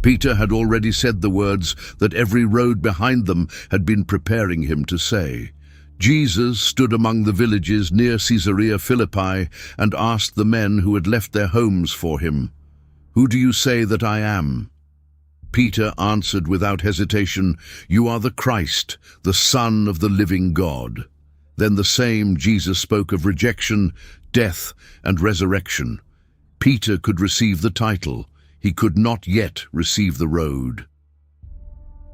Peter had already said the words that every road behind them had been preparing him to say. Jesus stood among the villages near Caesarea Philippi and asked the men who had left their homes for him, "Who do you say that I am?" Peter answered without hesitation, "You are the Christ, the Son of the living God." Then the same Jesus spoke of rejection, death, and resurrection. Peter could receive the title. He could not yet receive the road.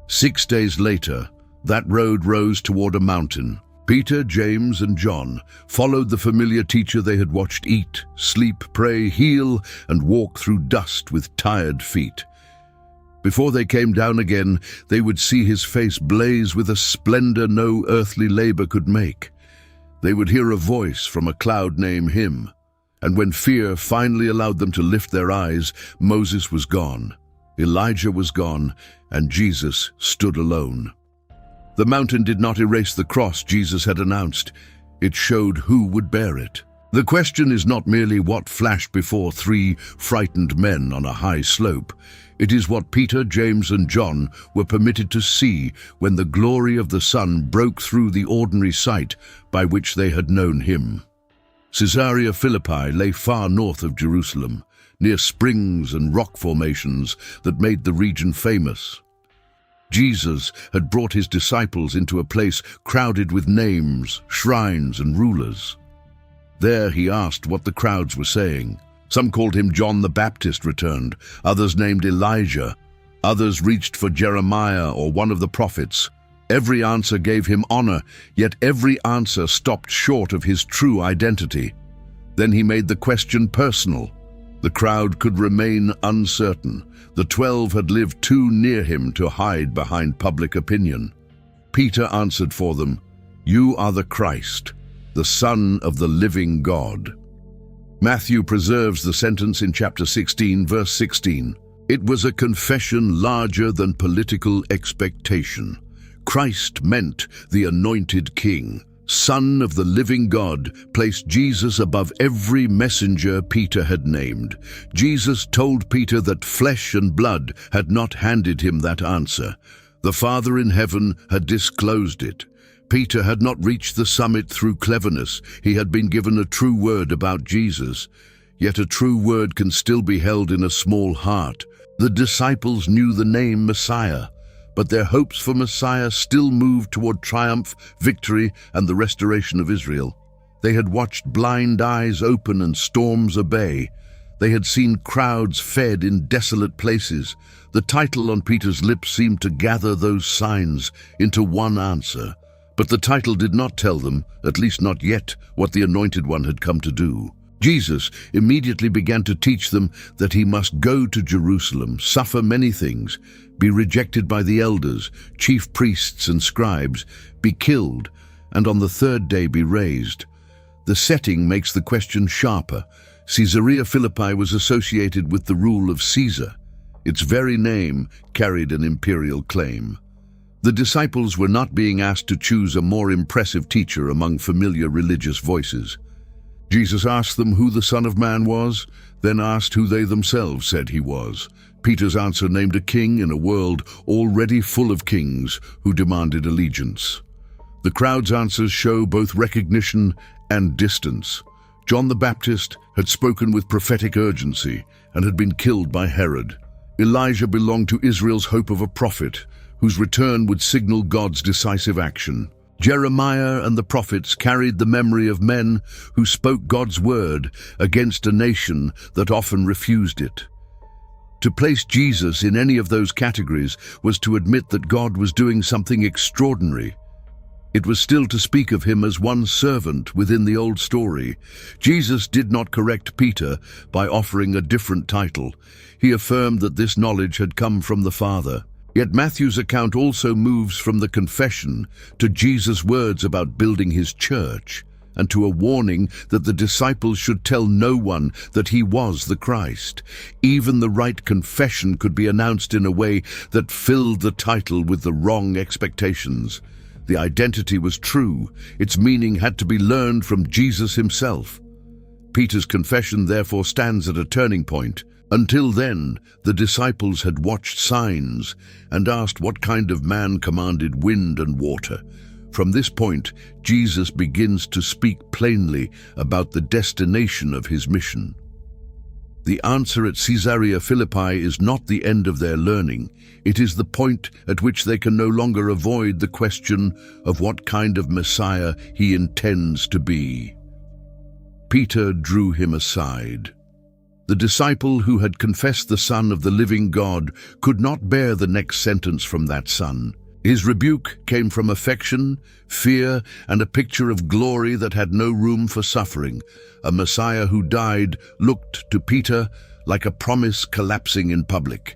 6 days later, that road rose toward a mountain. Peter, James, and John followed the familiar teacher they had watched eat, sleep, pray, heal, and walk through dust with tired feet. Before they came down again, they would see his face blaze with a splendor no earthly labor could make. They would hear a voice from a cloud name him. And when fear finally allowed them to lift their eyes, Moses was gone, Elijah was gone, and Jesus stood alone. The mountain did not erase the cross Jesus had announced. It showed who would bear it. The question is not merely what flashed before 3 frightened men on a high slope. It is what Peter, James, and John were permitted to see when the glory of the sun broke through the ordinary sight by which they had known him. Caesarea Philippi lay far north of Jerusalem, near springs and rock formations that made the region famous. Jesus had brought his disciples into a place crowded with names, shrines, and rulers. There he asked what the crowds were saying. Some called him John the Baptist returned, others named Elijah, others reached for Jeremiah or one of the prophets. Every answer gave him honor, yet every answer stopped short of his true identity. Then he made the question personal. The crowd could remain uncertain. The 12 had lived too near him to hide behind public opinion. Peter answered for them, "You are the Christ, the Son of the living God." Matthew preserves the sentence in chapter 16, verse 16. It was a confession larger than political expectation. Christ meant the anointed king, Son of the living God, placed Jesus above every messenger Peter had named. Jesus told Peter that flesh and blood had not handed him that answer. The Father in heaven had disclosed it. Peter had not reached the summit through cleverness. He had been given a true word about Jesus. Yet a true word can still be held in a small heart. The disciples knew the name Messiah, but their hopes for Messiah still moved toward triumph, victory, and the restoration of Israel. They had watched blind eyes open and storms obey. They had seen crowds fed in desolate places. The title on Peter's lips seemed to gather those signs into one answer. But the title did not tell them, at least not yet, what the Anointed One had come to do. Jesus immediately began to teach them that he must go to Jerusalem, suffer many things, be rejected by the elders, chief priests and scribes, be killed, and on the 3rd day be raised. The setting makes the question sharper. Caesarea Philippi was associated with the rule of Caesar. Its very name carried an imperial claim. The disciples were not being asked to choose a more impressive teacher among familiar religious voices. Jesus asked them who the Son of Man was, then asked who they themselves said he was. Peter's answer named a king in a world already full of kings who demanded allegiance. The crowd's answers show both recognition and distance. John the Baptist had spoken with prophetic urgency and had been killed by Herod. Elijah belonged to Israel's hope of a prophet, whose return would signal God's decisive action. Jeremiah and the prophets carried the memory of men who spoke God's word against a nation that often refused it. To place Jesus in any of those categories was to admit that God was doing something extraordinary. It was still to speak of him as one servant within the old story. Jesus did not correct Peter by offering a different title. He affirmed that this knowledge had come from the Father. Yet Matthew's account also moves from the confession to Jesus' words about building his church, and to a warning that the disciples should tell no one that he was the Christ. Even the right confession could be announced in a way that filled the title with the wrong expectations. The identity was true. Its meaning had to be learned from Jesus himself. Peter's confession therefore stands at a turning point. Until then, the disciples had watched signs and asked what kind of man commanded wind and water. From this point, Jesus begins to speak plainly about the destination of his mission. The answer at Caesarea Philippi is not the end of their learning. It is the point at which they can no longer avoid the question of what kind of Messiah he intends to be. Peter drew him aside. The disciple who had confessed the Son of the living God could not bear the next sentence from that Son. His rebuke came from affection, fear, and a picture of glory that had no room for suffering. A Messiah who died looked to Peter like a promise collapsing in public.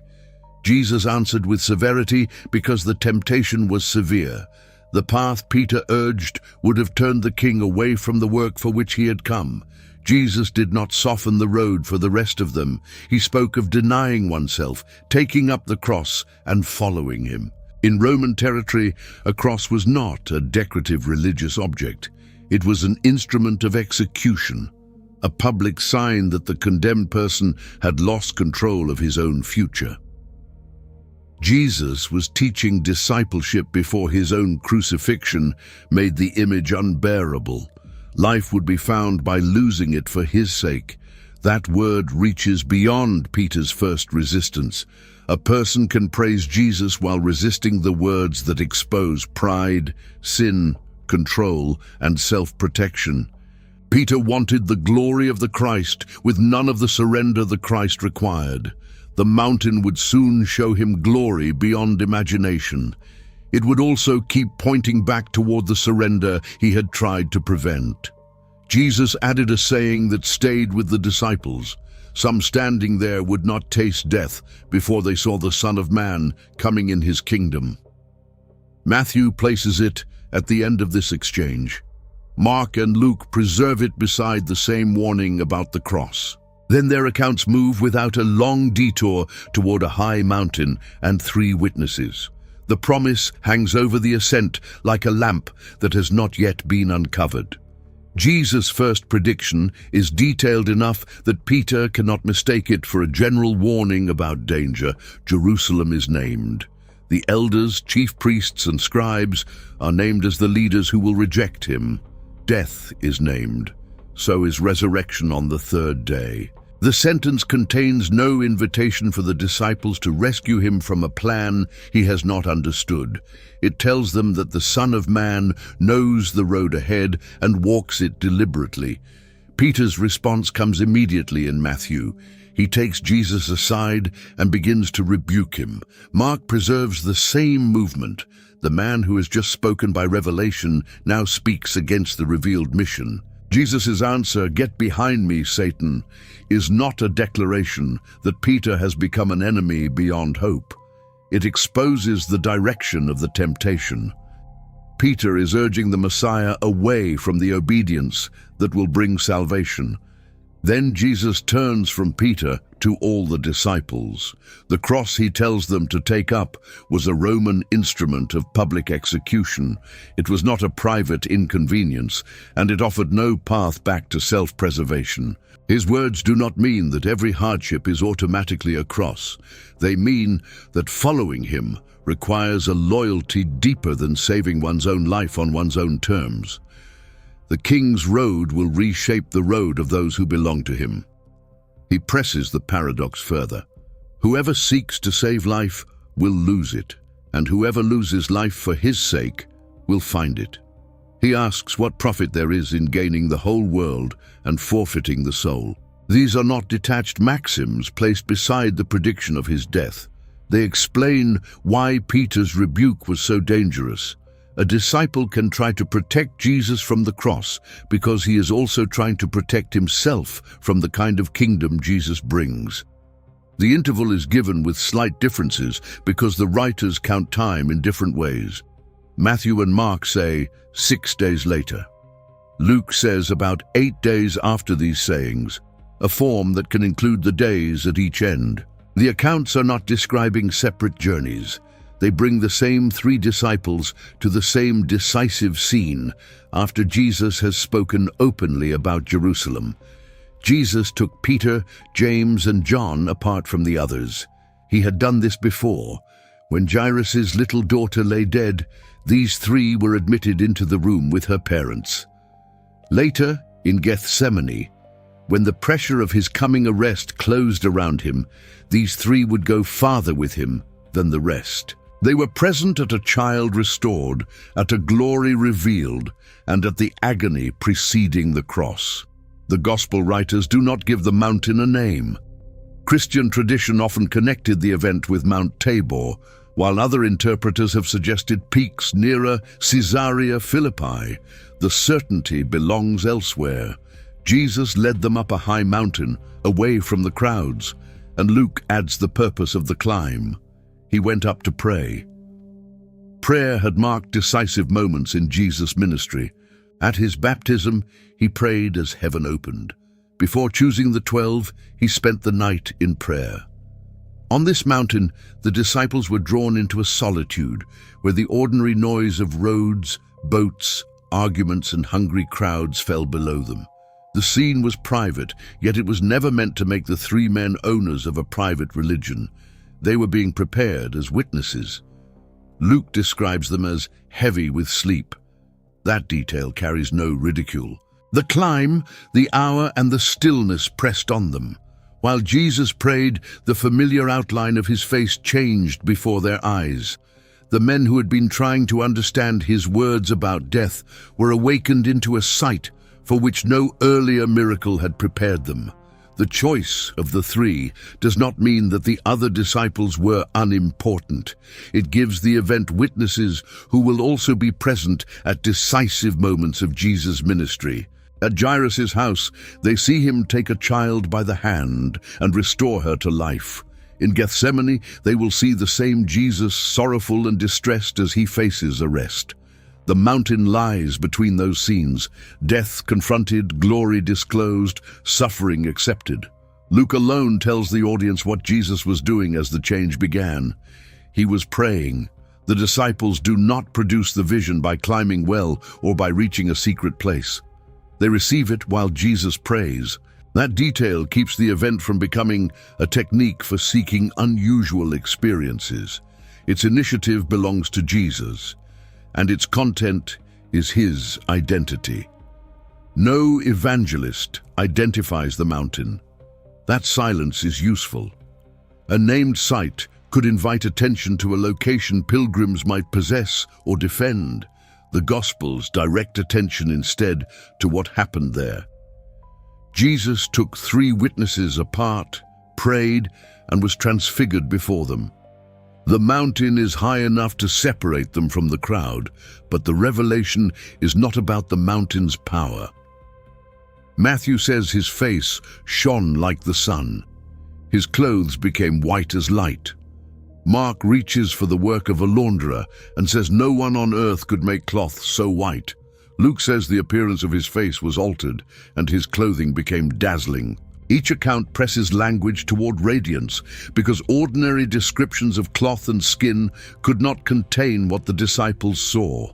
Jesus answered with severity because the temptation was severe. The path Peter urged would have turned the king away from the work for which he had come. Jesus did not soften the road for the rest of them. He spoke of denying oneself, taking up the cross, and following him. In Roman territory, a cross was not a decorative religious object. It was an instrument of execution, a public sign that the condemned person had lost control of his own future. Jesus was teaching discipleship before his own crucifixion made the image unbearable. Life would be found by losing it for his sake. That word reaches beyond Peter's first resistance. A person can praise Jesus while resisting the words that expose pride, sin, control, and self-protection. Peter wanted the glory of the Christ with none of the surrender the Christ required. The mountain would soon show him glory beyond imagination. It would also keep pointing back toward the surrender he had tried to prevent. Jesus added a saying that stayed with the disciples. Some standing there would not taste death before they saw the Son of Man coming in his kingdom. Matthew places it at the end of this exchange. Mark and Luke preserve it beside the same warning about the cross. Then their accounts move without a long detour toward a high mountain and 3 witnesses. The promise hangs over the ascent like a lamp that has not yet been uncovered. Jesus' first prediction is detailed enough that Peter cannot mistake it for a general warning about danger. Jerusalem is named. The elders, chief priests, and scribes are named as the leaders who will reject him. Death is named. So is resurrection on the 3rd day. The sentence contains no invitation for the disciples to rescue him from a plan he has not understood. It tells them that the Son of Man knows the road ahead and walks it deliberately. Peter's response comes immediately in Matthew. He takes Jesus aside and begins to rebuke him. Mark preserves the same movement. The man who has just spoken by revelation now speaks against the revealed mission. Jesus' answer, "Get behind me, Satan," is not a declaration that Peter has become an enemy beyond hope. It exposes the direction of the temptation. Peter is urging the Messiah away from the obedience that will bring salvation. Then Jesus turns from Peter to all the disciples. The cross he tells them to take up was a Roman instrument of public execution. It was not a private inconvenience, and it offered no path back to self-preservation. His words do not mean that every hardship is automatically a cross. They mean that following him requires a loyalty deeper than saving one's own life on one's own terms. The King's road will reshape the road of those who belong to him. He presses the paradox further. Whoever seeks to save life will lose it, and whoever loses life for his sake will find it. He asks what profit there is in gaining the whole world and forfeiting the soul. These are not detached maxims placed beside the prediction of his death. They explain why Peter's rebuke was so dangerous. A disciple can try to protect Jesus from the cross because he is also trying to protect himself from the kind of kingdom Jesus brings. The interval is given with slight differences because the writers count time in different ways. Matthew and Mark say 6 days later. Luke says about 8 days after these sayings, a form that can include the days at each end. The accounts are not describing separate journeys. They bring the same 3 disciples to the same decisive scene after Jesus has spoken openly about Jerusalem. Jesus took Peter, James, and John apart from the others. He had done this before. When Jairus' little daughter lay dead, these three were admitted into the room with her parents. Later, in Gethsemane, when the pressure of his coming arrest closed around him, these three would go farther with him than the rest. They were present at a child restored, at a glory revealed, and at the agony preceding the cross. The Gospel writers do not give the mountain a name. Christian tradition often connected the event with Mount Tabor, while other interpreters have suggested peaks nearer Caesarea Philippi. The certainty belongs elsewhere. Jesus led them up a high mountain, away from the crowds, and Luke adds the purpose of the climb. He went up to pray. Prayer had marked decisive moments in Jesus' ministry. At his baptism, he prayed as heaven opened. Before choosing the 12, he spent the night in prayer. On this mountain, the disciples were drawn into a solitude where the ordinary noise of roads, boats, arguments, and hungry crowds fell below them. The scene was private, yet it was never meant to make the three men owners of a private religion. They were being prepared as witnesses. Luke describes them as heavy with sleep. That detail carries no ridicule. The climb, the hour, and the stillness pressed on them. While Jesus prayed, the familiar outline of his face changed before their eyes. The men who had been trying to understand his words about death were awakened into a sight for which no earlier miracle had prepared them. The choice of the three does not mean that the other disciples were unimportant. It gives the event witnesses who will also be present at decisive moments of Jesus' ministry. At Jairus' house, they see him take a child by the hand and restore her to life. In Gethsemane, they will see the same Jesus, sorrowful and distressed as he faces arrest. The mountain lies between those scenes, death confronted, glory disclosed, suffering accepted. Luke alone tells the audience what Jesus was doing as the change began. He was praying. The disciples do not produce the vision by climbing well or by reaching a secret place. They receive it while Jesus prays. That detail keeps the event from becoming a technique for seeking unusual experiences. Its initiative belongs to Jesus, and its content is his identity. No evangelist identifies the mountain. That silence is useful. A named site could invite attention to a location pilgrims might possess or defend. The Gospels direct attention instead to what happened there. Jesus took three witnesses apart, prayed, and was transfigured before them. The mountain is high enough to separate them from the crowd, but the revelation is not about the mountain's power. Matthew says his face shone like the sun. His clothes became white as light. Mark reaches for the work of a launderer and says no one on earth could make cloth so white. Luke says the appearance of his face was altered and his clothing became dazzling. Each account presses language toward radiance because ordinary descriptions of cloth and skin could not contain what the disciples saw.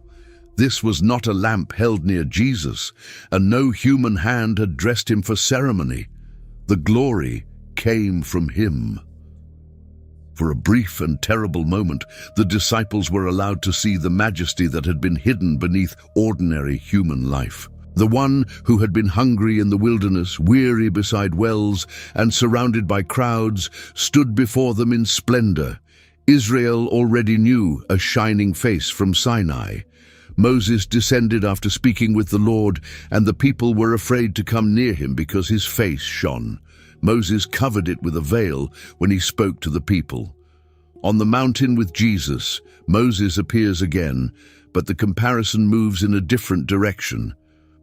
This was not a lamp held near Jesus, and no human hand had dressed him for ceremony. The glory came from him. For a brief and terrible moment, the disciples were allowed to see the majesty that had been hidden beneath ordinary human life. The one who had been hungry in the wilderness, weary beside wells, and surrounded by crowds, stood before them in splendor. Israel already knew a shining face from Sinai. Moses descended after speaking with the Lord, and the people were afraid to come near him because his face shone. Moses covered it with a veil when he spoke to the people. On the mountain with Jesus, Moses appears again, but the comparison moves in a different direction.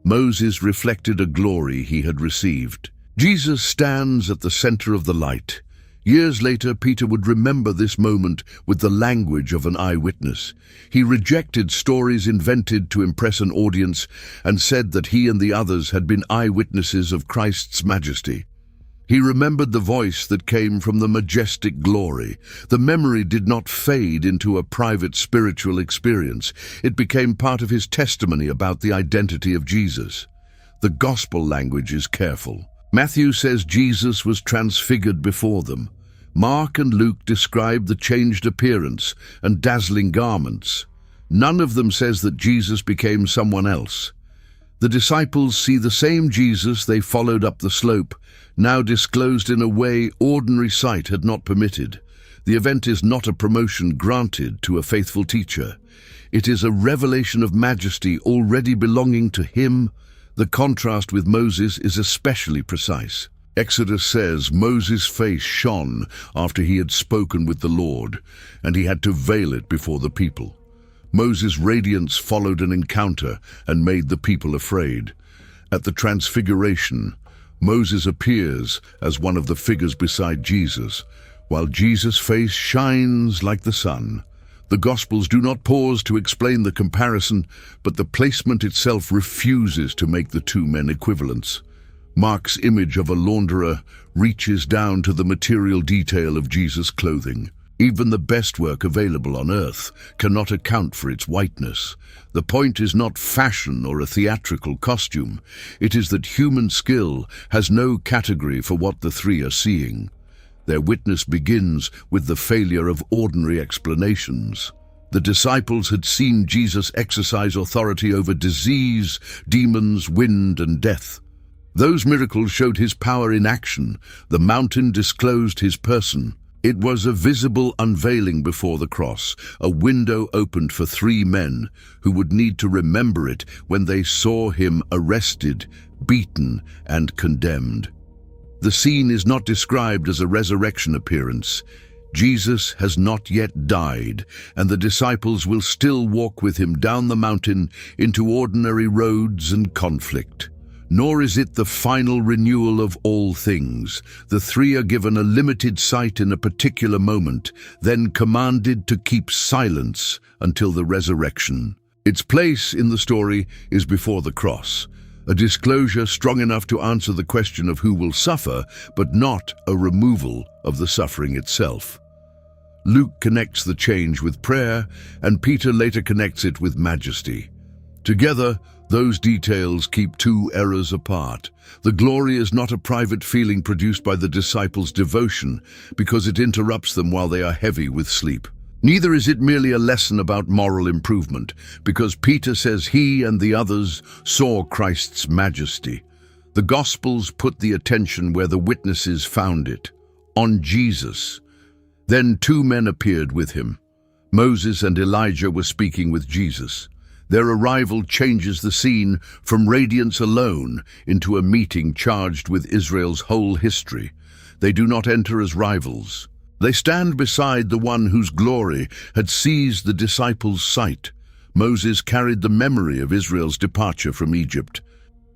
Moses reflected a glory he had received. Jesus stands at the center of the light. Years later, Peter would remember this moment with the language of an eyewitness. He rejected stories invented to impress an audience and said that he and the others had been eyewitnesses of Christ's majesty. He remembered the voice that came from the majestic glory. The memory did not fade into a private spiritual experience. It became part of his testimony about the identity of Jesus. The gospel language is careful. Matthew says Jesus was transfigured before them. Mark and Luke describe the changed appearance and dazzling garments. None of them says that Jesus became someone else. The disciples see the same Jesus they followed up the slope, now disclosed in a way ordinary sight had not permitted. The event is not a promotion granted to a faithful teacher. It is a revelation of majesty already belonging to him. The contrast with Moses is especially precise. Exodus says Moses' face shone after he had spoken with the Lord, and he had to veil it before the people. Moses' radiance followed an encounter and made the people afraid. At the Transfiguration, Moses appears as one of the figures beside Jesus, while Jesus' face shines like the sun. The Gospels do not pause to explain the comparison, but the placement itself refuses to make the two men equivalents. Mark's image of a launderer reaches down to the material detail of Jesus' clothing. Even the best work available on earth cannot account for its whiteness. The point is not fashion or a theatrical costume. It is that human skill has no category for what the three are seeing. Their witness begins with the failure of ordinary explanations. The disciples had seen Jesus exercise authority over disease, demons, wind, and death. Those miracles showed his power in action. The mountain disclosed his person. It was a visible unveiling before the cross, a window opened for three men who would need to remember it when they saw him arrested, beaten, and condemned. The scene is not described as a resurrection appearance. Jesus has not yet died, and the disciples will still walk with him down the mountain into ordinary roads and conflict. Nor is it the final renewal of all things. The three are given a limited sight in a particular moment, then commanded to keep silence until the resurrection. Its place in the story is before the cross, a disclosure strong enough to answer the question of who will suffer, but not a removal of the suffering itself. Luke connects the change with prayer, and Peter later connects it with majesty. Together, those details keep two eras apart. The glory is not a private feeling produced by the disciples' devotion because it interrupts them while they are heavy with sleep. Neither is it merely a lesson about moral improvement, because Peter says he and the others saw Christ's majesty. The Gospels put the attention where the witnesses found it, on Jesus. Then two men appeared with him. Moses and Elijah were speaking with Jesus. Their arrival changes the scene from radiance alone into a meeting charged with Israel's whole history. They do not enter as rivals. They stand beside the one whose glory had seized the disciples' sight. Moses carried the memory of Israel's departure from Egypt.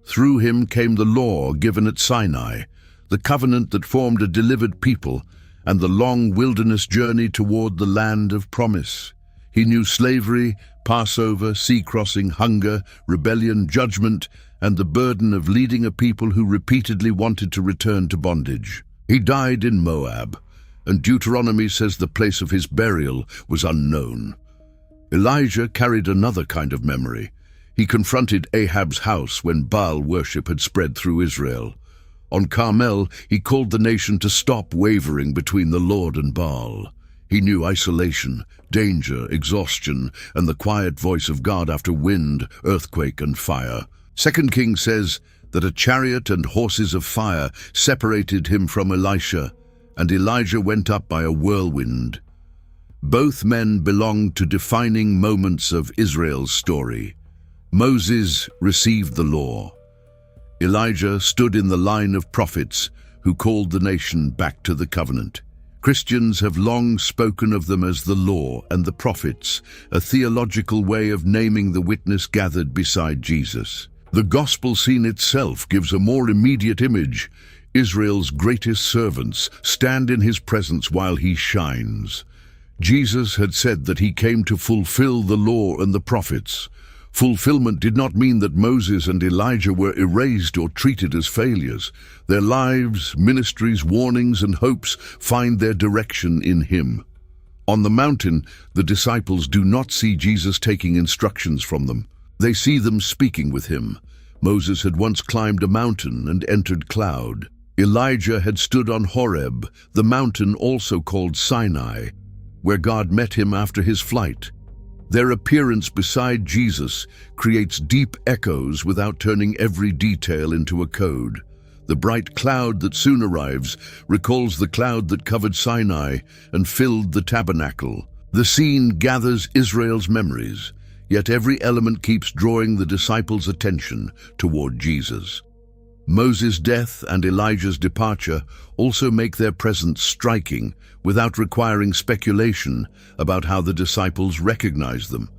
Through him came the law given at Sinai, the covenant that formed a delivered people, and the long wilderness journey toward the land of promise. He knew slavery, Passover, sea crossing, hunger, rebellion, judgment, and the burden of leading a people who repeatedly wanted to return to bondage. He died in Moab, and Deuteronomy says the place of his burial was unknown. Elijah carried another kind of memory. He confronted Ahab's house when Baal worship had spread through Israel. On Carmel, he called the nation to stop wavering between the Lord and Baal. He knew isolation, danger, exhaustion, and the quiet voice of God after wind, earthquake, and fire. 2 Kings says that a chariot and horses of fire separated him from Elisha, and Elijah went up by a whirlwind. Both men belonged to defining moments of Israel's story. Moses received the law. Elijah stood in the line of prophets who called the nation back to the covenant. Christians have long spoken of them as the law and the prophets, a theological way of naming the witness gathered beside Jesus. The gospel scene itself gives a more immediate image. Israel's greatest servants stand in his presence while he shines. Jesus had said that he came to fulfill the law and the prophets. Fulfillment did not mean that Moses and Elijah were erased or treated as failures. Their lives, ministries, warnings, and hopes find their direction in him. On the mountain, the disciples do not see Jesus taking instructions from them. They see them speaking with him. Moses had once climbed a mountain and entered cloud. Elijah had stood on Horeb, the mountain also called Sinai, where God met him after his flight. Their appearance beside Jesus creates deep echoes without turning every detail into a code. The bright cloud that soon arrives recalls the cloud that covered Sinai and filled the tabernacle. The scene gathers Israel's memories, yet every element keeps drawing the disciples' attention toward Jesus. Moses' death and Elijah's departure also make their presence striking without requiring speculation about how the disciples recognize them.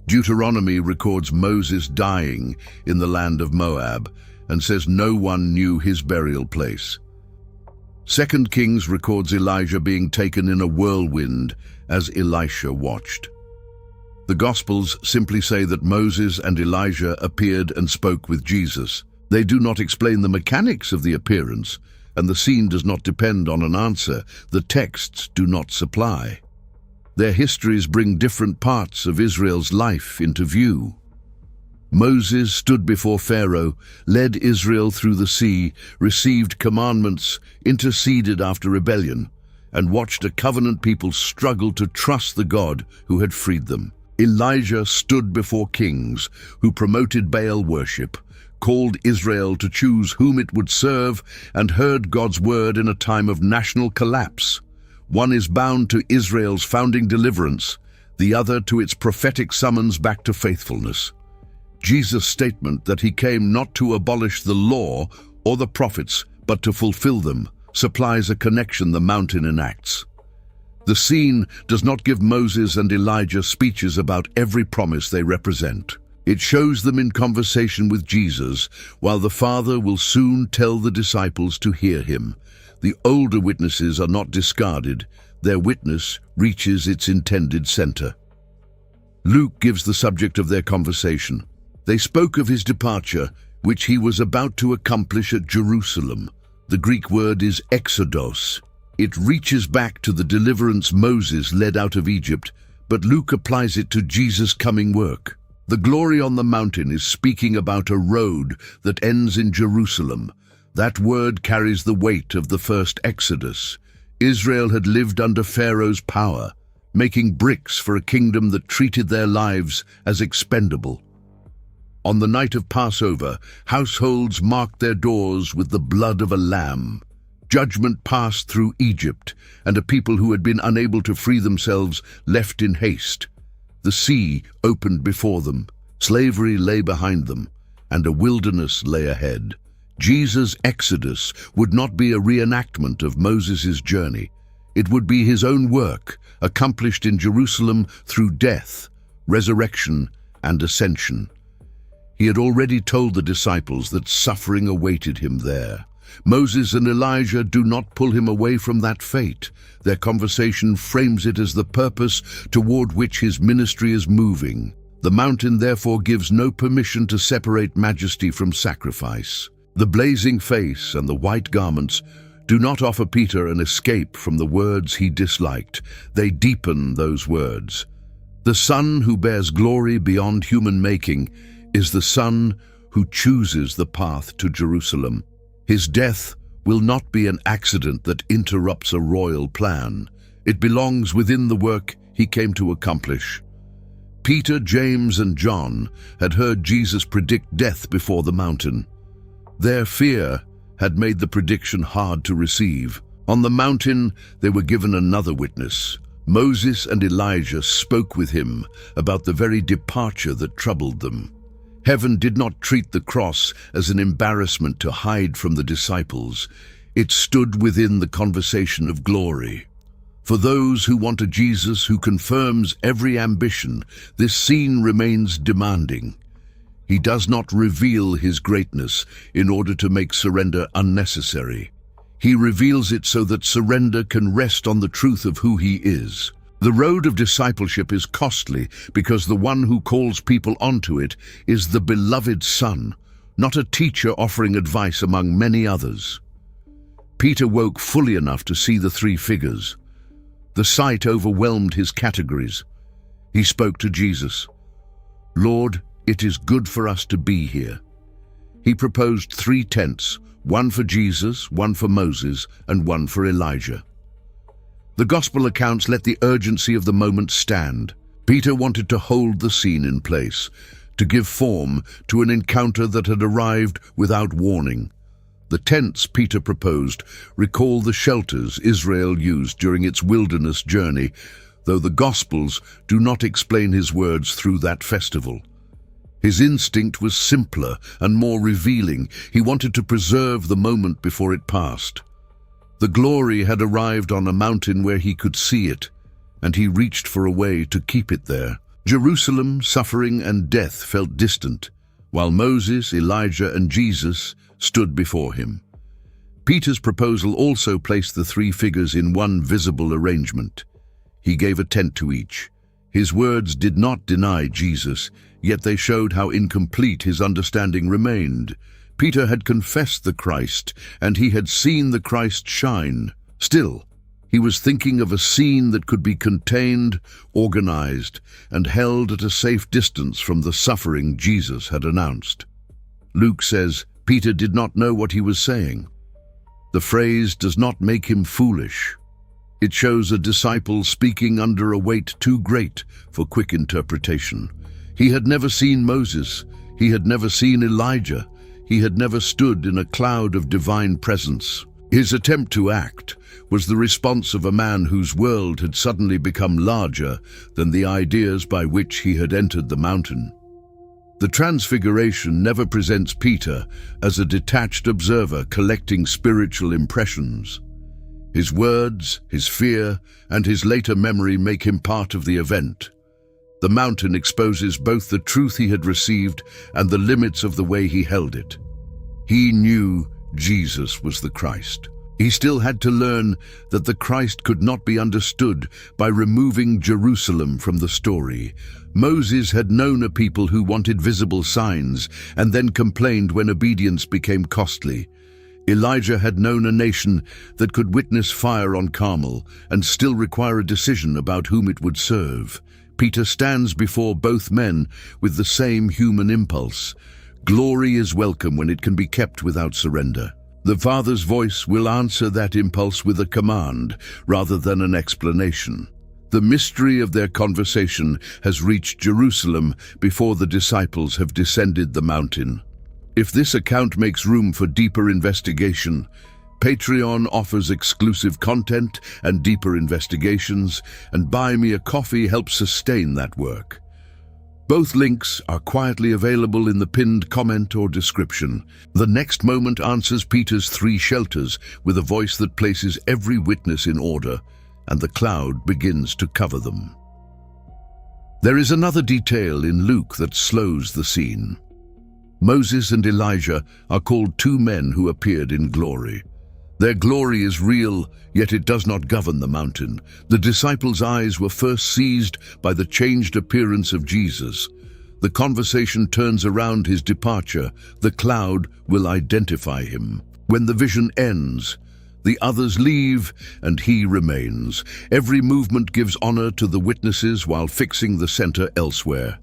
Deuteronomy records Moses dying in the land of Moab and says no one knew his burial place. 2 Kings records Elijah being taken in a whirlwind as Elisha watched. The Gospels simply say that Moses and Elijah appeared and spoke with Jesus. They do not explain the mechanics of the appearance, and the scene does not depend on an answer the texts do not supply. Their histories bring different parts of Israel's life into view. Moses stood before Pharaoh, led Israel through the sea, received commandments, interceded after rebellion, and watched a covenant people struggle to trust the God who had freed them. Elijah stood before kings who promoted Baal worship, called Israel to choose whom it would serve, and heard God's word in a time of national collapse. One is bound to Israel's founding deliverance, the other to its prophetic summons back to faithfulness. Jesus' statement that he came not to abolish the law or the prophets, but to fulfill them, supplies a connection the mountain enacts. The scene does not give Moses and Elijah speeches about every promise they represent. It shows them in conversation with Jesus, while the Father will soon tell the disciples to hear him. The older witnesses are not discarded. Their witness reaches its intended center. Luke gives the subject of their conversation. They spoke of his departure, which he was about to accomplish at Jerusalem. The Greek word is exodos. It reaches back to the deliverance Moses led out of Egypt, but Luke applies it to Jesus' coming work. The glory on the mountain is speaking about a road that ends in Jerusalem. That word carries the weight of the first Exodus. Israel had lived under Pharaoh's power, making bricks for a kingdom that treated their lives as expendable. On the night of Passover, households marked their doors with the blood of a lamb. Judgment passed through Egypt, and a people who had been unable to free themselves left in haste. The sea opened before them, slavery lay behind them, and a wilderness lay ahead. Jesus' exodus would not be a reenactment of Moses' journey. It would be his own work, accomplished in Jerusalem through death, resurrection, and ascension. He had already told the disciples that suffering awaited him there. Moses and Elijah do not pull him away from that fate. Their conversation frames it as the purpose toward which his ministry is moving. The mountain therefore gives no permission to separate majesty from sacrifice. The blazing face and the white garments do not offer Peter an escape from the words he disliked. They deepen those words. The Son who bears glory beyond human making is the Son who chooses the path to Jerusalem. His death will not be an accident that interrupts a royal plan. It belongs within the work he came to accomplish. Peter, James, and John had heard Jesus predict death before the mountain. Their fear had made the prediction hard to receive. On the mountain, they were given another witness. Moses and Elijah spoke with him about the very departure that troubled them. Heaven did not treat the cross as an embarrassment to hide from the disciples. It stood within the conversation of glory. For those who want a Jesus who confirms every ambition, this scene remains demanding. He does not reveal his greatness in order to make surrender unnecessary. He reveals it so that surrender can rest on the truth of who he is. The road of discipleship is costly because the one who calls people onto it is the beloved Son, not a teacher offering advice among many others. Peter woke fully enough to see the three figures. The sight overwhelmed his categories. He spoke to Jesus. "Lord, it is good for us to be here." He proposed 3 tents, one for Jesus, one for Moses, and one for Elijah. The gospel accounts let the urgency of the moment stand. Peter wanted to hold the scene in place, to give form to an encounter that had arrived without warning. The tents Peter proposed recall the shelters Israel used during its wilderness journey, though the Gospels do not explain his words through that festival. His instinct was simpler and more revealing. He wanted to preserve the moment before it passed. The glory had arrived on a mountain where he could see it, and he reached for a way to keep it there. Jerusalem, suffering, and death felt distant, while Moses, Elijah, and Jesus stood before him. Peter's proposal also placed the 3 figures in one visible arrangement. He gave a tent to each. His words did not deny Jesus, yet they showed how incomplete his understanding remained. Peter had confessed the Christ, and he had seen the Christ shine. Still, he was thinking of a scene that could be contained, organized, and held at a safe distance from the suffering Jesus had announced. Luke says, Peter did not know what he was saying. The phrase does not make him foolish. It shows a disciple speaking under a weight too great for quick interpretation. He had never seen Moses. He had never seen Elijah. He had never stood in a cloud of divine presence. His attempt to act was the response of a man whose world had suddenly become larger than the ideas by which he had entered the mountain. The Transfiguration never presents Peter as a detached observer collecting spiritual impressions. His words, his fear, and his later memory make him part of the event. The mountain exposes both the truth he had received and the limits of the way he held it. He knew Jesus was the Christ. He still had to learn that the Christ could not be understood by removing Jerusalem from the story. Moses had known a people who wanted visible signs and then complained when obedience became costly. Elijah had known a nation that could witness fire on Carmel and still require a decision about whom it would serve. Peter stands before both men with the same human impulse. Glory is welcome when it can be kept without surrender. The Father's voice will answer that impulse with a command rather than an explanation. The mystery of their conversation has reached Jerusalem before the disciples have descended the mountain. If this account makes room for deeper investigation, Patreon offers exclusive content and deeper investigations, and Buy Me a Coffee helps sustain that work. Both links are quietly available in the pinned comment or description. The next moment answers Peter's 3 shelters with a voice that places every witness in order, and the cloud begins to cover them. There is another detail in Luke that slows the scene. Moses and Elijah are called 2 men who appeared in glory. Their glory is real, yet it does not govern the mountain. The disciples' eyes were first seized by the changed appearance of Jesus. The conversation turns around his departure. The cloud will identify him. When the vision ends, the others leave and he remains. Every movement gives honor to the witnesses while fixing the center elsewhere.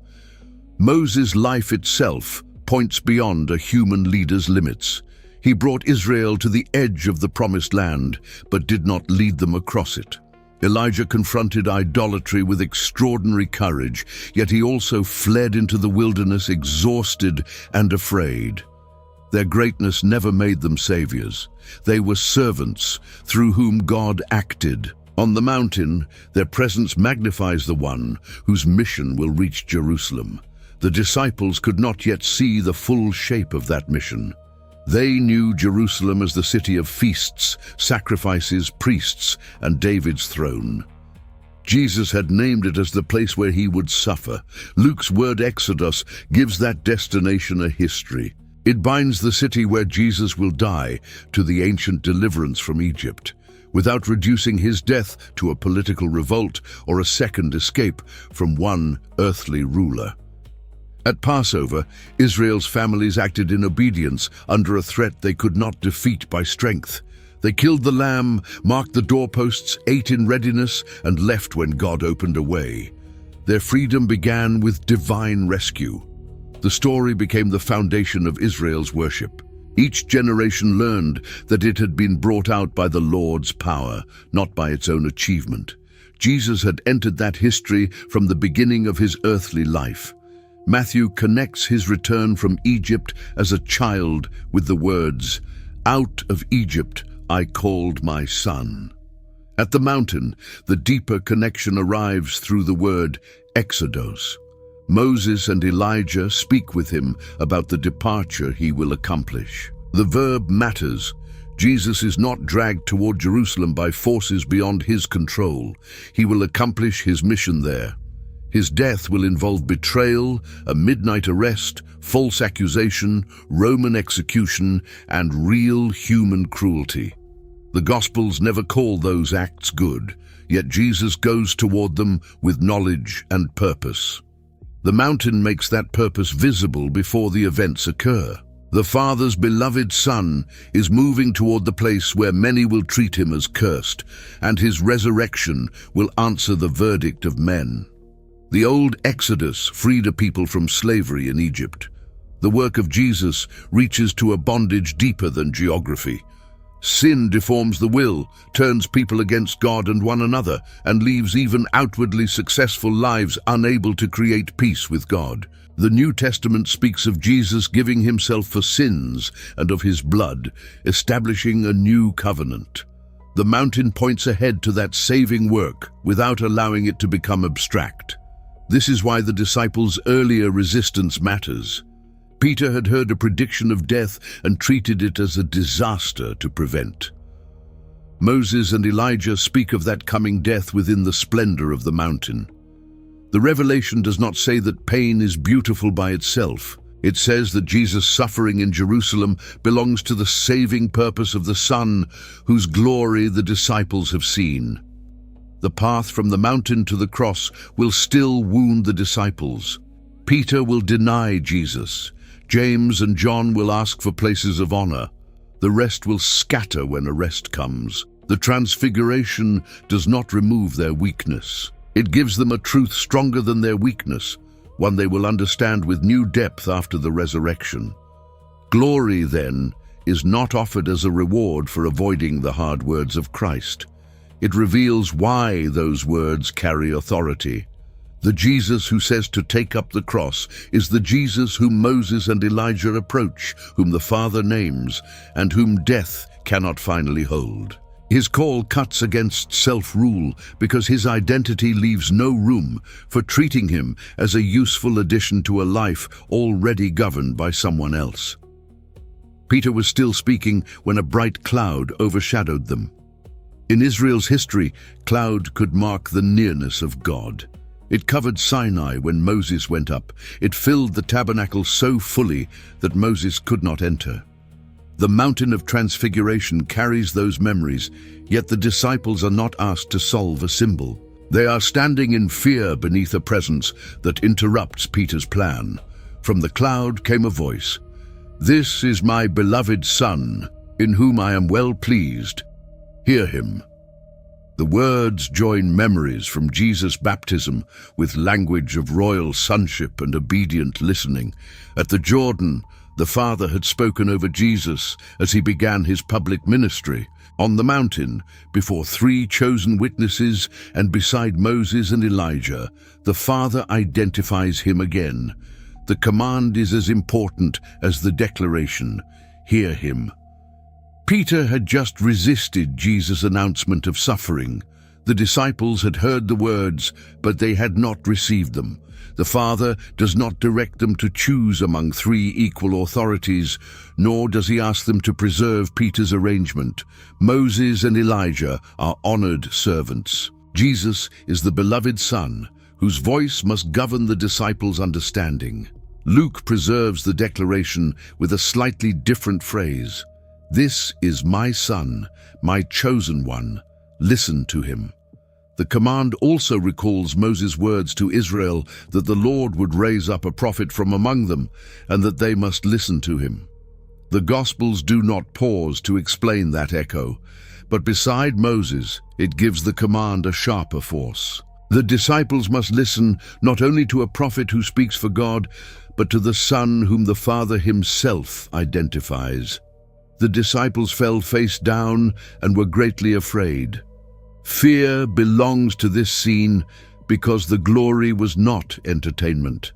Moses' life itself points beyond a human leader's limits. He brought Israel to the edge of the promised land, but did not lead them across it. Elijah confronted idolatry with extraordinary courage, yet he also fled into the wilderness exhausted and afraid. Their greatness never made them saviors. They were servants through whom God acted. On the mountain, their presence magnifies the one whose mission will reach Jerusalem. The disciples could not yet see the full shape of that mission. They knew Jerusalem as the city of feasts, sacrifices, priests, and David's throne. Jesus had named it as the place where he would suffer. Luke's word Exodus gives that destination a history. It binds the city where Jesus will die to the ancient deliverance from Egypt, without reducing his death to a political revolt or a second escape from one earthly ruler. At Passover, Israel's families acted in obedience under a threat they could not defeat by strength. They killed the lamb, marked the doorposts, ate in readiness, and left when God opened a way. Their freedom began with divine rescue. The story became the foundation of Israel's worship. Each generation learned that it had been brought out by the Lord's power, not by its own achievement. Jesus had entered that history from the beginning of his earthly life. Matthew connects his return from Egypt as a child with the words, "Out of Egypt I called my son." At the mountain, the deeper connection arrives through the word exodos. Moses and Elijah speak with him about the departure he will accomplish. The verb matters. Jesus is not dragged toward Jerusalem by forces beyond his control. He will accomplish his mission there. His death will involve betrayal, a midnight arrest, false accusation, Roman execution, and real human cruelty. The Gospels never call those acts good, yet Jesus goes toward them with knowledge and purpose. The mountain makes that purpose visible before the events occur. The Father's beloved Son is moving toward the place where many will treat him as cursed, and his resurrection will answer the verdict of men. The old Exodus freed a people from slavery in Egypt. The work of Jesus reaches to a bondage deeper than geography. Sin deforms the will, turns people against God and one another, and leaves even outwardly successful lives unable to create peace with God. The New Testament speaks of Jesus giving himself for sins and of his blood, establishing a new covenant. The mountain points ahead to that saving work without allowing it to become abstract. This is why the disciples' earlier resistance matters. Peter had heard a prediction of death and treated it as a disaster to prevent. Moses and Elijah speak of that coming death within the splendor of the mountain. The revelation does not say that pain is beautiful by itself. It says that Jesus' suffering in Jerusalem belongs to the saving purpose of the Son, whose glory the disciples have seen. The path from the mountain to the cross will still wound the disciples. Peter will deny Jesus. James and John will ask for places of honor. The rest will scatter when arrest comes. The Transfiguration does not remove their weakness. It gives them a truth stronger than their weakness, one they will understand with new depth after the resurrection. Glory, then, is not offered as a reward for avoiding the hard words of Christ. It reveals why those words carry authority. The Jesus who says to take up the cross is the Jesus whom Moses and Elijah approach, whom the Father names, and whom death cannot finally hold. His call cuts against self-rule because his identity leaves no room for treating him as a useful addition to a life already governed by someone else. Peter was still speaking when a bright cloud overshadowed them. In Israel's history, cloud could mark the nearness of God. It covered Sinai when Moses went up. It filled the tabernacle so fully that Moses could not enter. The mountain of Transfiguration carries those memories, yet the disciples are not asked to solve a symbol. They are standing in fear beneath a presence that interrupts Peter's plan. From the cloud came a voice, "This is my beloved Son, in whom I am well pleased. Hear him." The words join memories from Jesus' baptism with language of royal sonship and obedient listening. At the Jordan, the Father had spoken over Jesus as he began his public ministry. On the mountain, before 3 chosen witnesses and beside Moses and Elijah, the Father identifies him again. The command is as important as the declaration, "Hear him." Peter had just resisted Jesus' announcement of suffering. The disciples had heard the words, but they had not received them. The Father does not direct them to choose among 3 equal authorities, nor does he ask them to preserve Peter's arrangement. Moses and Elijah are honored servants. Jesus is the beloved Son, whose voice must govern the disciples' understanding. Luke preserves the declaration with a slightly different phrase. "This is my Son, my chosen one. Listen to him." The command also recalls Moses' words to Israel that the Lord would raise up a prophet from among them and that they must listen to him. The Gospels do not pause to explain that echo, but beside Moses, it gives the command a sharper force. The disciples must listen not only to a prophet who speaks for God, but to the Son whom the Father himself identifies. The disciples fell face down and were greatly afraid. Fear belongs to this scene because the glory was not entertainment.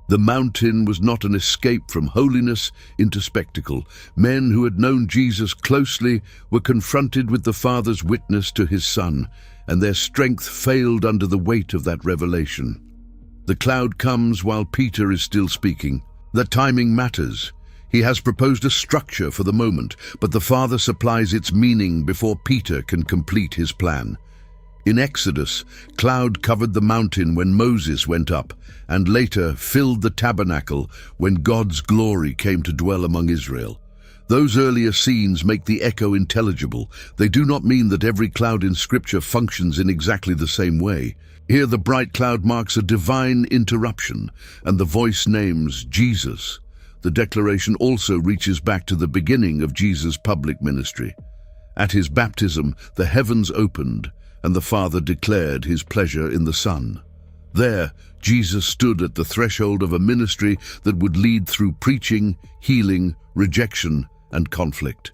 The mountain was not an escape from holiness into spectacle. Men who had known Jesus closely were confronted with the Father's witness to his Son, and their strength failed under the weight of that revelation. The cloud comes while Peter is still speaking. The timing matters. He has proposed a structure for the moment, but the Father supplies its meaning before Peter can complete his plan. In Exodus, cloud covered the mountain when Moses went up, and later filled the tabernacle when God's glory came to dwell among Israel. Those earlier scenes make the echo intelligible. They do not mean that every cloud in Scripture functions in exactly the same way. Here the bright cloud marks a divine interruption, and the voice names Jesus. The declaration also reaches back to the beginning of Jesus' public ministry. At his baptism, the heavens opened, and the Father declared his pleasure in the Son. There, Jesus stood at the threshold of a ministry that would lead through preaching, healing, rejection, and conflict.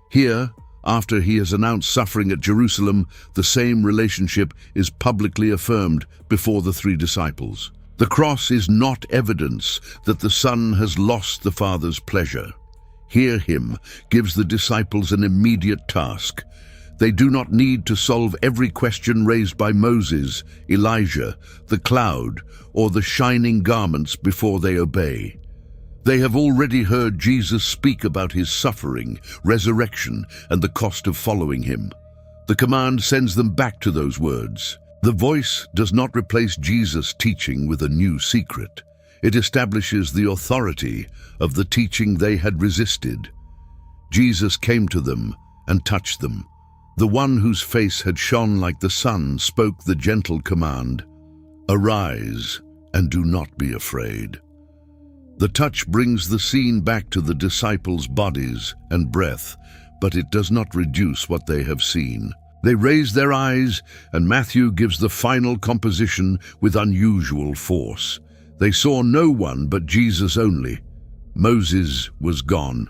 Here, after he has announced suffering at Jerusalem, the same relationship is publicly affirmed before the three disciples. The cross is not evidence that the Son has lost the Father's pleasure. Hear him gives the disciples an immediate task. They do not need to solve every question raised by Moses, Elijah, the cloud, or the shining garments before they obey. They have already heard Jesus speak about his suffering, resurrection, and the cost of following him. The command sends them back to those words. The voice does not replace Jesus' teaching with a new secret. It establishes the authority of the teaching they had resisted. Jesus came to them and touched them. The one whose face had shone like the sun spoke the gentle command, "Arise and do not be afraid." The touch brings the scene back to the disciples' bodies and breath, but it does not reduce what they have seen. They raise their eyes, and Matthew gives the final composition with unusual force. They saw no one but Jesus only. Moses was gone.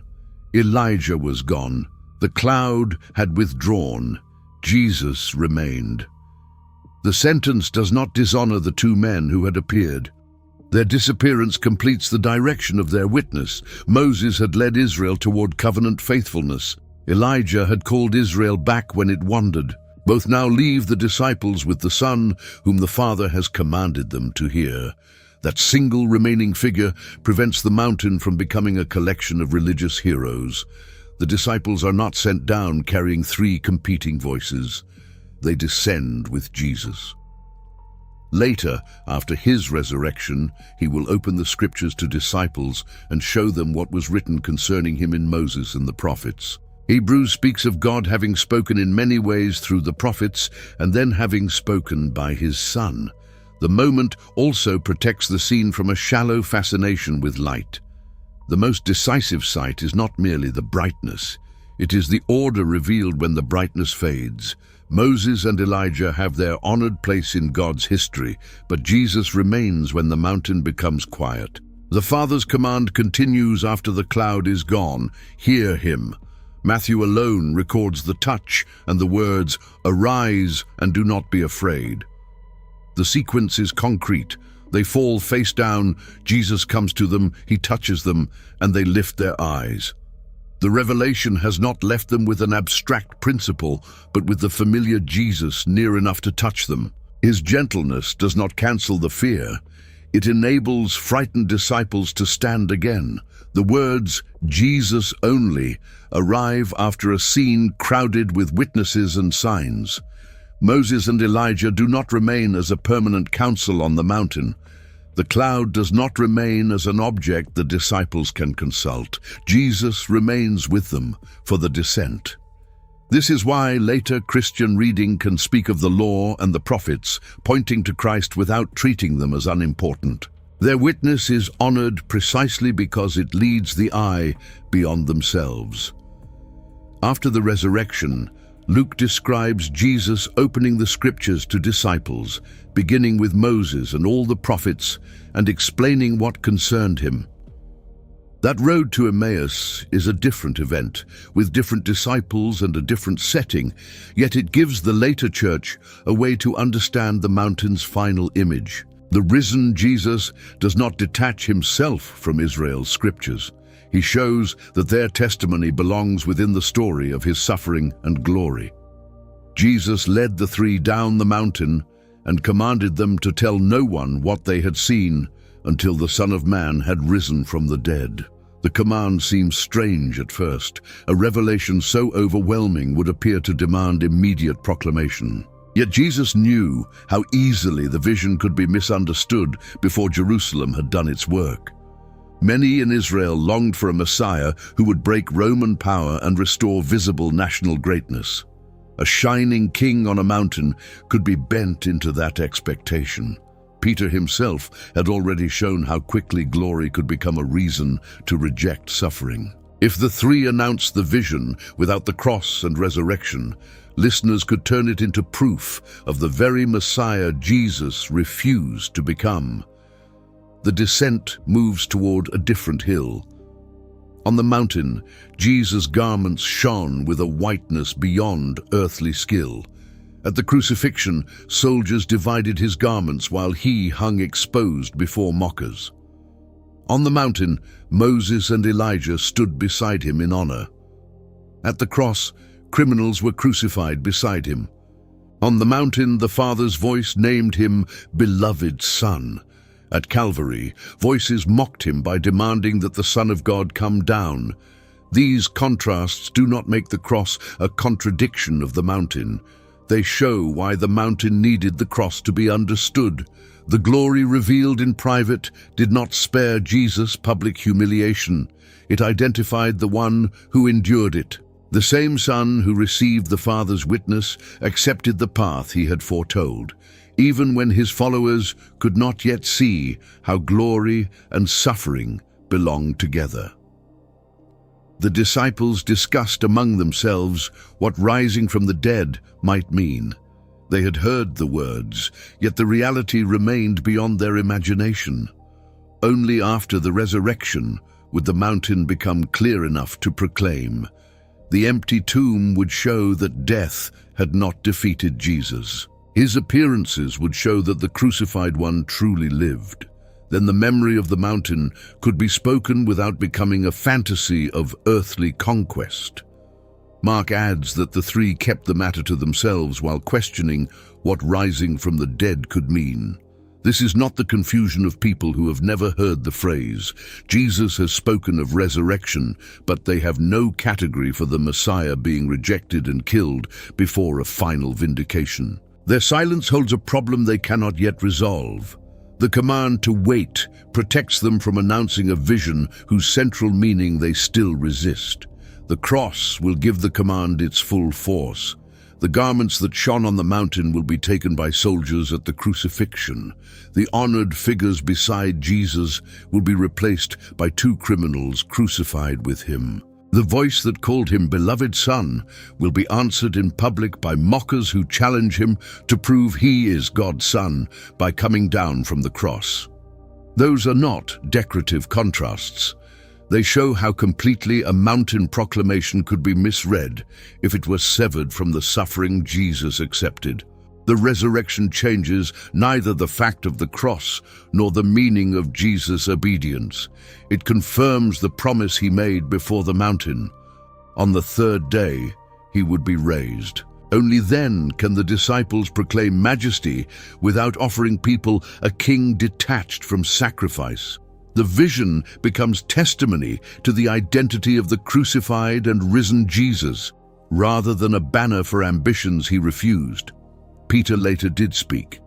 Elijah was gone. The cloud had withdrawn. Jesus remained. The sentence does not dishonor the two men who had appeared. Their disappearance completes the direction of their witness. Moses had led Israel toward covenant faithfulness. Elijah had called Israel back when it wandered. Both now leave the disciples with the Son, whom the Father has commanded them to hear. That single remaining figure prevents the mountain from becoming a collection of religious heroes. The disciples are not sent down carrying three competing voices. They descend with Jesus. Later, after his resurrection, he will open the Scriptures to disciples and show them what was written concerning him in Moses and the prophets. Hebrews speaks of God having spoken in many ways through the prophets and then having spoken by his Son. The moment also protects the scene from a shallow fascination with light. The most decisive sight is not merely the brightness. It is the order revealed when the brightness fades. Moses and Elijah have their honored place in God's history, but Jesus remains when the mountain becomes quiet. The Father's command continues after the cloud is gone. Hear him. Matthew alone records the touch and the words, "Arise and do not be afraid." The sequence is concrete. They fall face down, Jesus comes to them, he touches them, and they lift their eyes. The revelation has not left them with an abstract principle, but with the familiar Jesus near enough to touch them. His gentleness does not cancel the fear. It enables frightened disciples to stand again. The words, "Jesus only," arrive after a scene crowded with witnesses and signs. Moses and Elijah do not remain as a permanent council on the mountain. The cloud does not remain as an object the disciples can consult. Jesus remains with them for the descent. This is why later Christian reading can speak of the law and the prophets, pointing to Christ without treating them as unimportant. Their witness is honored precisely because it leads the eye beyond themselves. After the resurrection, Luke describes Jesus opening the scriptures to disciples, beginning with Moses and all the prophets, and explaining what concerned him. That road to Emmaus is a different event, with different disciples and a different setting, yet it gives the later church a way to understand the mountain's final image. The risen Jesus does not detach himself from Israel's scriptures. He shows that their testimony belongs within the story of his suffering and glory. Jesus led the three down the mountain and commanded them to tell no one what they had seen until the Son of Man had risen from the dead. The command seems strange at first. A revelation so overwhelming would appear to demand immediate proclamation. Yet Jesus knew how easily the vision could be misunderstood before Jerusalem had done its work. Many in Israel longed for a Messiah who would break Roman power and restore visible national greatness. A shining king on a mountain could be bent into that expectation. Peter himself had already shown how quickly glory could become a reason to reject suffering. If the three announced the vision without the cross and resurrection, listeners could turn it into proof of the very Messiah Jesus refused to become. The descent moves toward a different hill. On the mountain, Jesus' garments shone with a whiteness beyond earthly skill. At the crucifixion, soldiers divided his garments while he hung exposed before mockers. On the mountain, Moses and Elijah stood beside him in honor. At the cross, criminals were crucified beside him. On the mountain, the Father's voice named him Beloved Son. At Calvary, voices mocked him by demanding that the Son of God come down. These contrasts do not make the cross a contradiction of the mountain. They show why the mountain needed the cross to be understood. The glory revealed in private did not spare Jesus' public humiliation. It identified the one who endured it. The same Son who received the Father's witness accepted the path he had foretold, even when his followers could not yet see how glory and suffering belonged together. The disciples discussed among themselves what rising from the dead might mean. They had heard the words, yet the reality remained beyond their imagination. Only after the resurrection would the mountain become clear enough to proclaim. The empty tomb would show that death had not defeated Jesus. His appearances would show that the crucified one truly lived. Then the memory of the mountain could be spoken without becoming a fantasy of earthly conquest. Mark adds that the three kept the matter to themselves while questioning what rising from the dead could mean. This is not the confusion of people who have never heard the phrase. Jesus has spoken of resurrection, but they have no category for the Messiah being rejected and killed before a final vindication. Their silence holds a problem they cannot yet resolve. The command to wait protects them from announcing a vision whose central meaning they still resist. The cross will give the command its full force. The garments that shone on the mountain will be taken by soldiers at the crucifixion. The honored figures beside Jesus will be replaced by two criminals crucified with him. The voice that called him Beloved Son will be answered in public by mockers who challenge him to prove he is God's Son by coming down from the cross. Those are not decorative contrasts. They show how completely a mountain proclamation could be misread if it was severed from the suffering Jesus accepted. The resurrection changes neither the fact of the cross nor the meaning of Jesus' obedience. It confirms the promise he made before the mountain. On the third day, he would be raised. Only then can the disciples proclaim majesty without offering people a king detached from sacrifice. The vision becomes testimony to the identity of the crucified and risen Jesus, rather than a banner for ambitions he refused. Peter later did speak.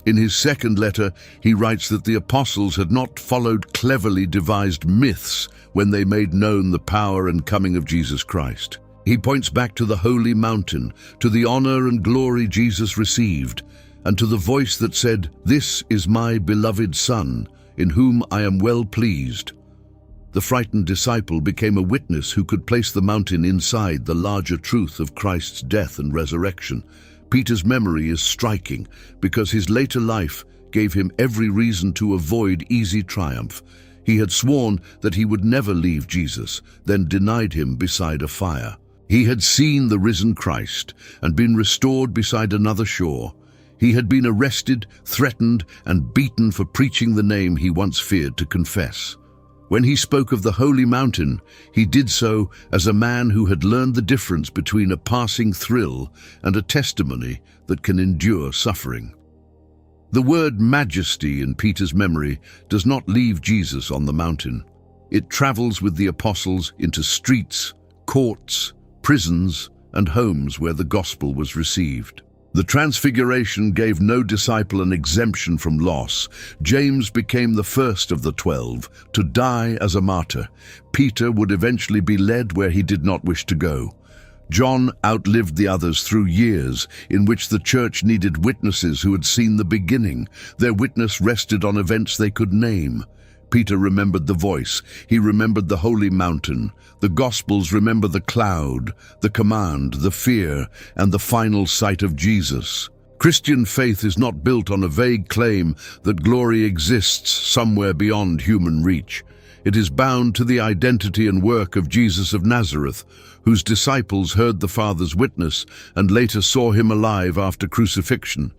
In his second letter, he writes that the apostles had not followed cleverly devised myths when they made known the power and coming of Jesus Christ. He points back to the holy mountain, to the honor and glory Jesus received, and to the voice that said, "This is my beloved Son, in whom I am well pleased." The frightened disciple became a witness who could place the mountain inside the larger truth of Christ's death and resurrection. Peter's memory is striking because his later life gave him every reason to avoid easy triumph. He had sworn that he would never leave Jesus, then denied him beside a fire. He had seen the risen Christ and been restored beside another shore. He had been arrested, threatened, and beaten for preaching the name he once feared to confess. When he spoke of the holy mountain, he did so as a man who had learned the difference between a passing thrill and a testimony that can endure suffering. The word majesty in Peter's memory does not leave Jesus on the mountain. It travels with the apostles into streets, courts, prisons, and homes where the gospel was received. The Transfiguration gave no disciple an exemption from loss. James became the first of the 12 to die as a martyr. Peter would eventually be led where he did not wish to go. John outlived the others through years in which the church needed witnesses who had seen the beginning. Their witness rested on events they could name. Peter remembered the voice. He remembered the holy mountain. The Gospels remember the cloud, the command, the fear, and the final sight of Jesus. Christian faith is not built on a vague claim that glory exists somewhere beyond human reach. It is bound to the identity and work of Jesus of Nazareth, whose disciples heard the Father's witness and later saw him alive after crucifixion.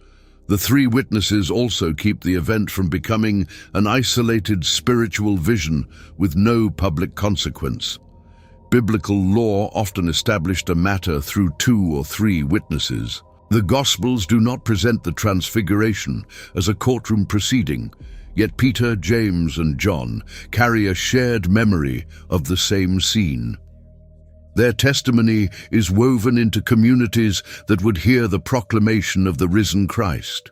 The three witnesses also keep the event from becoming an isolated spiritual vision with no public consequence. Biblical law often established a matter through 2 or 3 witnesses. The Gospels do not present the Transfiguration as a courtroom proceeding, yet Peter, James, and John carry a shared memory of the same scene. Their testimony is woven into communities that would hear the proclamation of the risen Christ.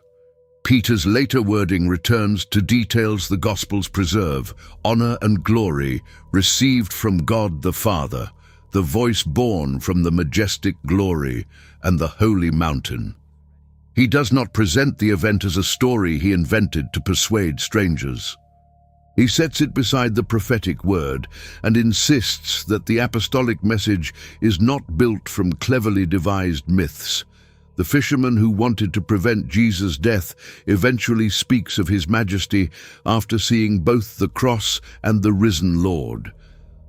Peter's later wording returns to details the Gospels preserve: honor and glory received from God the Father, the voice born from the majestic glory, and the holy mountain. He does not present the event as a story he invented to persuade strangers. He sets it beside the prophetic word and insists that the apostolic message is not built from cleverly devised myths. The fisherman who wanted to prevent Jesus' death eventually speaks of his majesty after seeing both the cross and the risen Lord.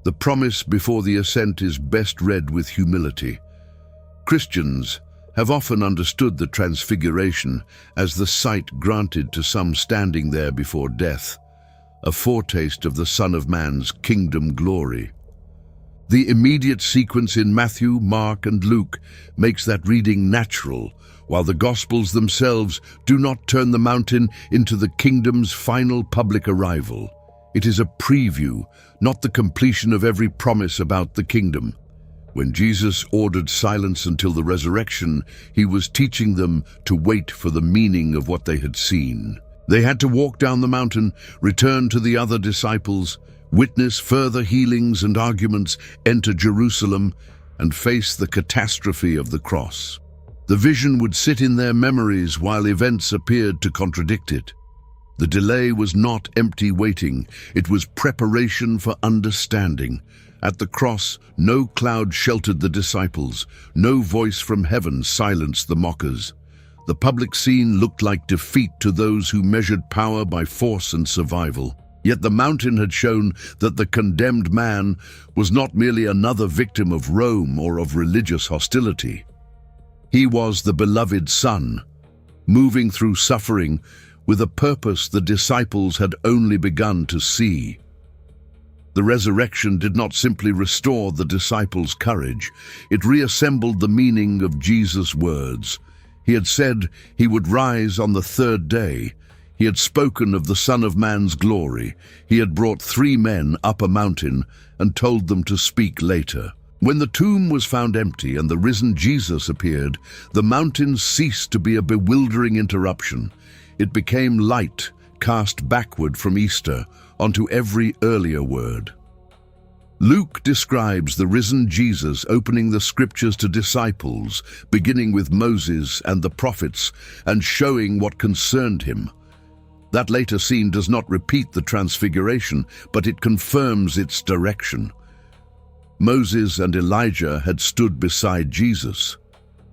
The promise before the ascent is best read with humility. Christians have often understood the Transfiguration as the sight granted to some standing there before death, a foretaste of the Son of Man's kingdom glory. The immediate sequence in Matthew, Mark, and Luke makes that reading natural, while the Gospels themselves do not turn the mountain into the kingdom's final public arrival. It is a preview, not the completion of every promise about the kingdom. When Jesus ordered silence until the resurrection, he was teaching them to wait for the meaning of what they had seen. They had to walk down the mountain, return to the other disciples, witness further healings and arguments, enter Jerusalem, and face the catastrophe of the cross. The vision would sit in their memories while events appeared to contradict it. The delay was not empty waiting, it was preparation for understanding. At the cross, no cloud sheltered the disciples, no voice from heaven silenced the mockers. The public scene looked like defeat to those who measured power by force and survival. Yet the mountain had shown that the condemned man was not merely another victim of Rome or of religious hostility. He was the beloved Son, moving through suffering with a purpose the disciples had only begun to see. The resurrection did not simply restore the disciples' courage, it reassembled the meaning of Jesus' words. He had said he would rise on the 3rd day. He had spoken of the Son of Man's glory. He had brought 3 men up a mountain and told them to speak later. When the tomb was found empty and the risen Jesus appeared, the mountain ceased to be a bewildering interruption. It became light, cast backward from Easter onto every earlier word. Luke describes the risen Jesus opening the scriptures to disciples, beginning with Moses and the prophets, and showing what concerned him. That later scene does not repeat the Transfiguration, but it confirms its direction. Moses and Elijah had stood beside Jesus.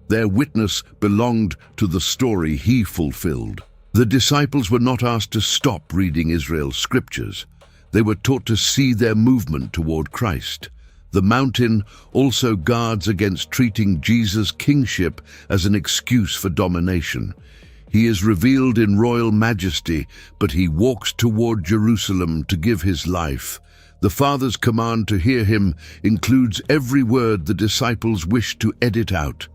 Their witness belonged to the story he fulfilled. The disciples were not asked to stop reading Israel's scriptures. They were taught to see their movement toward Christ. The mountain also guards against treating Jesus' kingship as an excuse for domination. He is revealed in royal majesty, but he walks toward Jerusalem to give his life. The Father's command to hear him includes every word the disciples wish to edit out.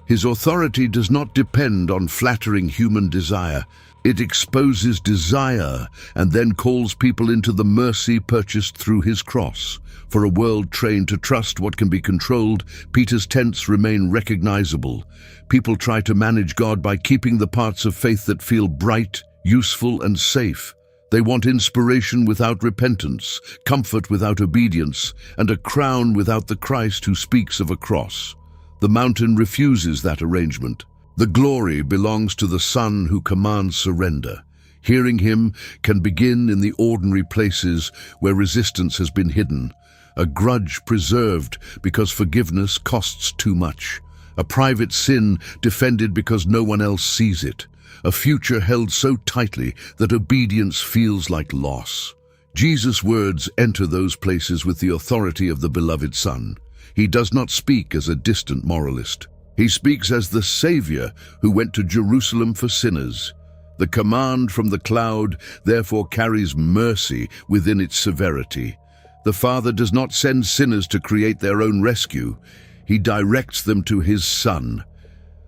His authority does not depend on flattering human desire. It exposes desire and then calls people into the mercy purchased through his cross. For a world trained to trust what can be controlled, Peter's tenets remain recognizable. People try to manage God by keeping the parts of faith that feel bright, useful, and safe. They want inspiration without repentance, comfort without obedience, and a crown without the Christ who speaks of a cross. The mountain refuses that arrangement. The glory belongs to the Son who commands surrender. Hearing him can begin in the ordinary places where resistance has been hidden. A grudge preserved because forgiveness costs too much. A private sin defended because no one else sees it. A future held so tightly that obedience feels like loss. Jesus' words enter those places with the authority of the beloved Son. He does not speak as a distant moralist. He speaks as the Savior who went to Jerusalem for sinners. The command from the cloud therefore carries mercy within its severity. The Father does not send sinners to create their own rescue. He directs them to his Son.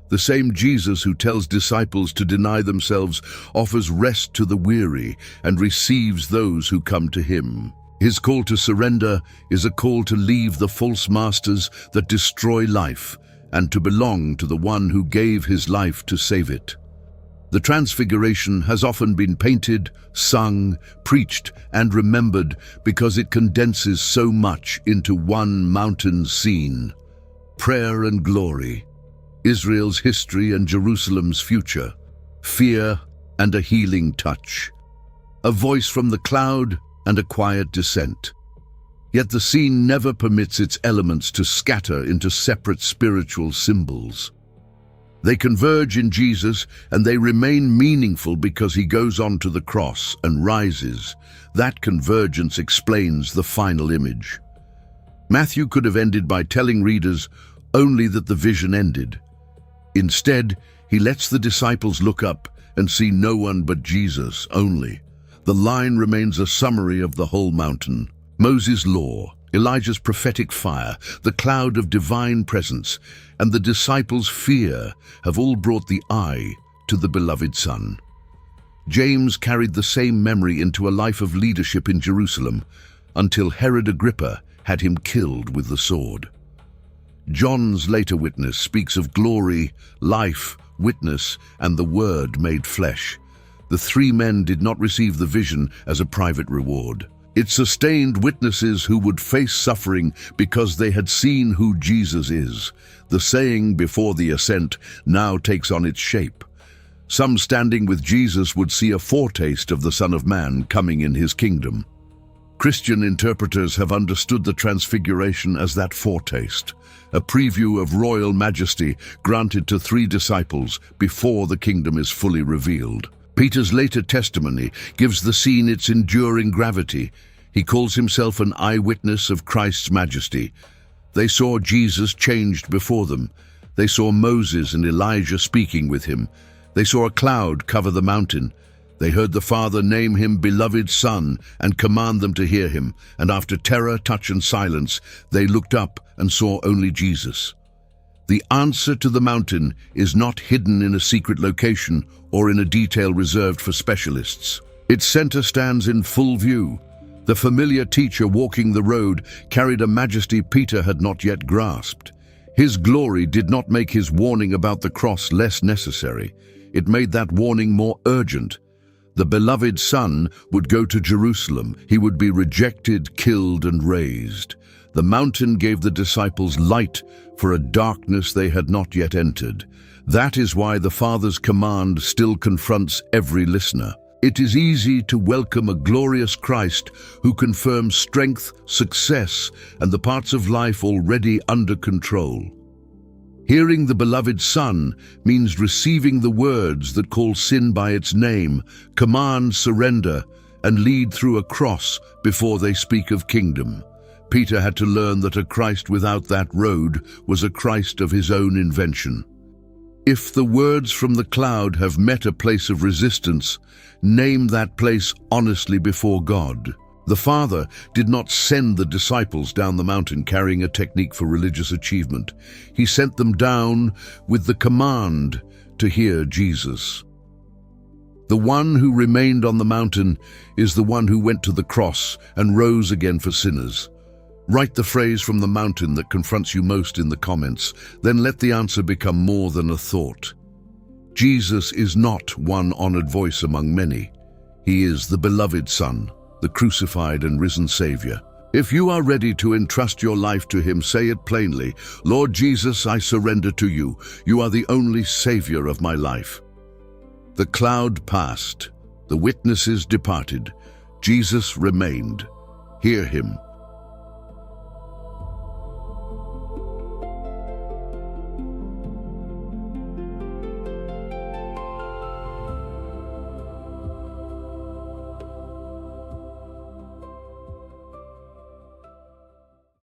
The same Jesus who tells disciples to deny themselves offers rest to the weary and receives those who come to him. His call to surrender is a call to leave the false masters that destroy life and to belong to the one who gave his life to save it. The Transfiguration has often been painted, sung, preached, and remembered because it condenses so much into one mountain scene. Prayer and glory, Israel's history and Jerusalem's future, fear and a healing touch, a voice from the cloud and a quiet descent. Yet the scene never permits its elements to scatter into separate spiritual symbols. They converge in Jesus, and they remain meaningful because he goes on to the cross and rises. That convergence explains the final image. Matthew could have ended by telling readers only that the vision ended. Instead, he lets the disciples look up and see no one but Jesus only. The line remains a summary of the whole mountain. Moses' law, Elijah's prophetic fire, the cloud of divine presence, and the disciples' fear have all brought the eye to the beloved Son. James carried the same memory into a life of leadership in Jerusalem until Herod Agrippa had him killed with the sword. John's later witness speaks of glory, life, witness, and the Word made flesh. The three men did not receive the vision as a private reward. It sustained witnesses who would face suffering because they had seen who Jesus is. The saying before the ascent now takes on its shape. Some standing with Jesus would see a foretaste of the Son of Man coming in his kingdom. Christian interpreters have understood the Transfiguration as that foretaste, a preview of royal majesty granted to three disciples before the kingdom is fully revealed. Peter's later testimony gives the scene its enduring gravity. He calls himself an eyewitness of Christ's majesty. They saw Jesus changed before them. They saw Moses and Elijah speaking with him. They saw a cloud cover the mountain. They heard the Father name him beloved Son and command them to hear him. And after terror, touch, and silence, they looked up and saw only Jesus. The answer to the mountain is not hidden in a secret location or in a detail reserved for specialists. Its center stands in full view. The familiar teacher walking the road carried a majesty Peter had not yet grasped. His glory did not make his warning about the cross less necessary. It made that warning more urgent. The beloved Son would go to Jerusalem. He would be rejected, killed, and raised. The mountain gave the disciples light for a darkness they had not yet entered. That is why the Father's command still confronts every listener. It is easy to welcome a glorious Christ who confirms strength, success, and the parts of life already under control. Hearing the beloved Son means receiving the words that call sin by its name, command surrender, and lead through a cross before they speak of kingdom. Peter had to learn that a Christ without that road was a Christ of his own invention. If the words from the cloud have met a place of resistance, name that place honestly before God. The Father did not send the disciples down the mountain carrying a technique for religious achievement. He sent them down with the command to hear Jesus. The one who remained on the mountain is the one who went to the cross and rose again for sinners. Write the phrase from the mountain that confronts you most in the comments, then let the answer become more than a thought. Jesus is not one honored voice among many. He is the beloved Son, the crucified and risen Savior. If you are ready to entrust your life to Him, say it plainly, Lord Jesus, I surrender to you. You are the only Savior of my life. The cloud passed. The witnesses departed. Jesus remained. Hear Him.